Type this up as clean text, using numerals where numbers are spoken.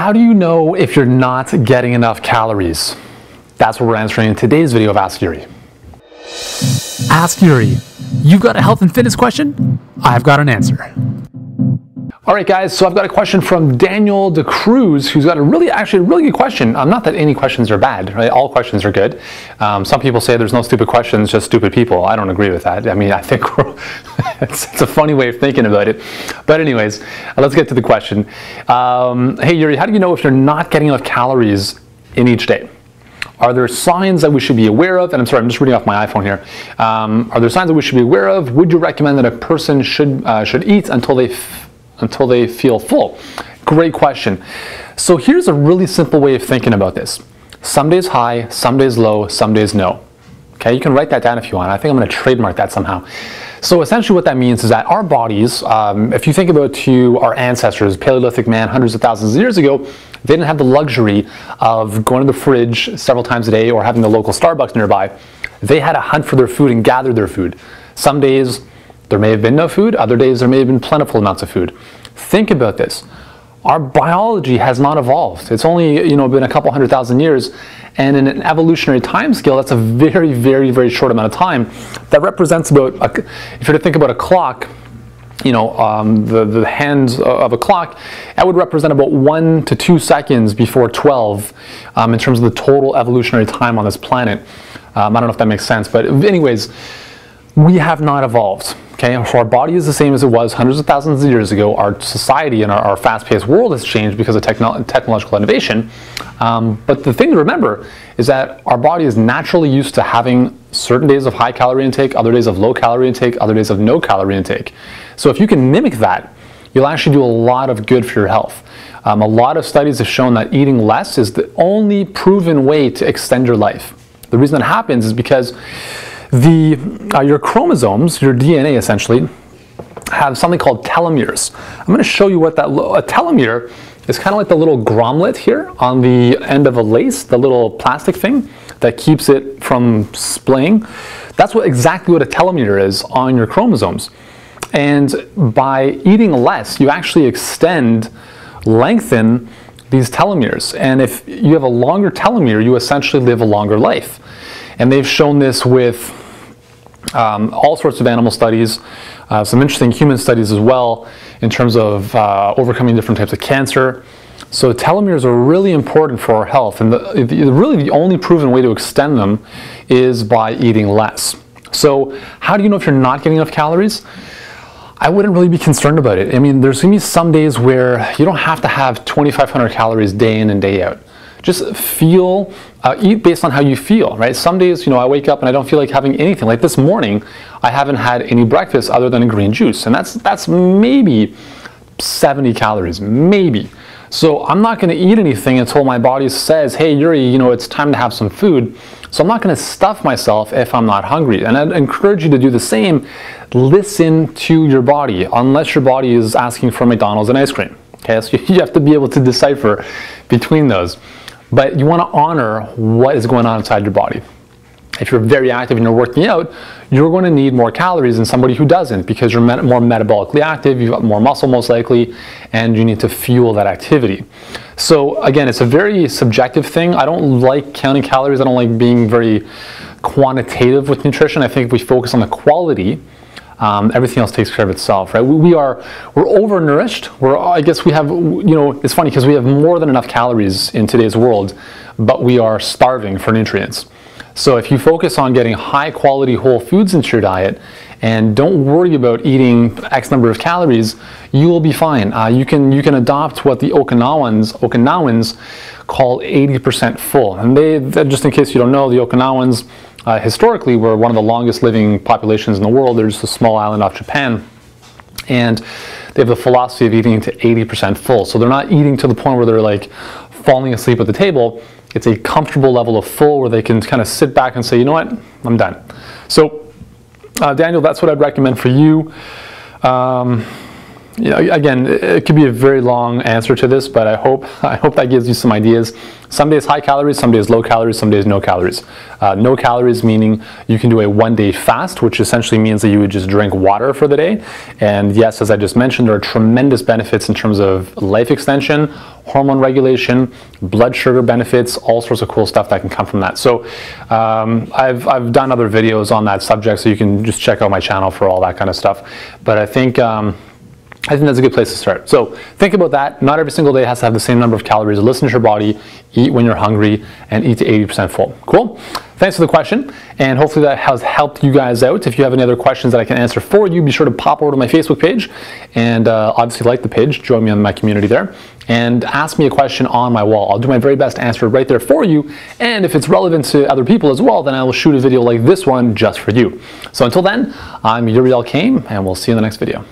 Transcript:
How do you know if you're not getting enough calories? That's what we're answering in today's video of Ask Yuri. Ask Yuri. You've got a health and fitness question? I've got an answer. All right, guys, so I've got a question from Daniel De Cruz, who's got a really good question. Not that any questions are bad, right? All questions are good. Some people say there's no stupid questions, just stupid people. I don't agree with that. I mean, I think it's a funny way of thinking about it. But anyways, let's get to the question. Hey, Yuri, how do you know if you're not getting enough calories in each day? Are there signs that we should be aware of? And I'm sorry, I'm just reading off my iPhone here. Are there signs that we should be aware of? Would you recommend that a person should eat until they feel full? Great question. So here's a really simple way of thinking about this. Some days high, some days low, some days no. Okay, you can write that down if you want. I think I'm going to trademark that somehow. So essentially what that means is that our bodies, if you think about to our ancestors, Paleolithic man, hundreds of thousands of years ago, they didn't have the luxury of going to the fridge several times a day or having the local Starbucks nearby. They had to hunt for their food and gather their food. Some days there may have been no food, other days there may have been plentiful amounts of food. Think about this. Our biology has not evolved. It's only been a couple 100,000 years, and in an evolutionary time scale, that's a very, very, very short amount of time. That represents about, if you're to think about a clock, the hands of a clock, that would represent about 1 to 2 seconds before 12 in terms of the total evolutionary time on this planet. I don't know if that makes sense, but anyways, we have not evolved. Okay, so our body is the same as it was hundreds of thousands of years ago. Our society and our fast-paced world has changed because of technological innovation. But the thing to remember is that our body is naturally used to having certain days of high calorie intake, other days of low calorie intake, other days of no calorie intake. So if you can mimic that, you'll actually do a lot of good for your health. A lot of studies have shown that eating less is the only proven way to extend your life. The reason that happens is because your chromosomes, your DNA essentially, have something called telomeres. I'm going to show you what a telomere is. Kind of like the little grommet here on the end of a lace, the little plastic thing that keeps it from splaying. That's exactly what a telomere is on your chromosomes. And by eating less, you actually lengthen these telomeres. And if you have a longer telomere, you essentially live a longer life. And they've shown this with all sorts of animal studies, some interesting human studies as well, in terms of overcoming different types of cancer. So telomeres are really important for our health, and really the only proven way to extend them is by eating less. So how do you know if you're not getting enough calories? I wouldn't really be concerned about it. I mean, there's going to be some days where you don't have to have 2,500 calories day in and day out. Just eat based on how you feel, right? Some days, I wake up and I don't feel like having anything. Like this morning, I haven't had any breakfast other than a green juice, and that's maybe 70 calories, maybe. So I'm not going to eat anything until my body says, hey, Yuri, it's time to have some food. So I'm not going to stuff myself if I'm not hungry. And I'd encourage you to do the same. Listen to your body, unless your body is asking for McDonald's and ice cream. Okay, so you have to be able to decipher between those. But you want to honor what is going on inside your body. If you're very active and you're working out, you're going to need more calories than somebody who doesn't, because you're more metabolically active, you've got more muscle most likely, and you need to fuel that activity. So again, it's a very subjective thing. I don't like counting calories. I don't like being very quantitative with nutrition. I think if we focus on the quality, everything else takes care of itself, right? We're overnourished. I guess we have, it's funny because we have more than enough calories in today's world, but we are starving for nutrients. So if you focus on getting high quality whole foods into your diet and don't worry about eating X number of calories, you will be fine. You can adopt what the Okinawans call 80% full. And just in case you don't know, the Okinawans historically were one of the longest living populations in the world. They're just a small island off Japan. And they have the philosophy of eating to 80% full. So they're not eating to the point where they're like falling asleep at the table. It's a comfortable level of full where they can kind of sit back and say, you know what, I'm done. So Daniel, that's what I'd recommend for you. again, it could be a very long answer to this, but I hope that gives you some ideas. Some days high calories, some days low calories, some days no calories. No calories meaning you can do a 1-day fast, which essentially means that you would just drink water for the day. And yes, as I just mentioned, there are tremendous benefits in terms of life extension, hormone regulation, blood sugar benefits, all sorts of cool stuff that can come from that. So I've done other videos on that subject, so you can just check out my channel for all that kind of stuff. But I think that's a good place to start. So think about that. Not every single day has to have the same number of calories. Listen to your body, eat when you're hungry, and eat to 80% full. Cool? Thanks for the question, and hopefully that has helped you guys out. If you have any other questions that I can answer for you, be sure to pop over to my Facebook page, and obviously like the page, join me on my community there, and ask me a question on my wall. I'll do my very best to answer it right there for you, and if it's relevant to other people as well, then I will shoot a video like this one just for you. So until then, I'm Yuri Elkaim, and we'll see you in the next video.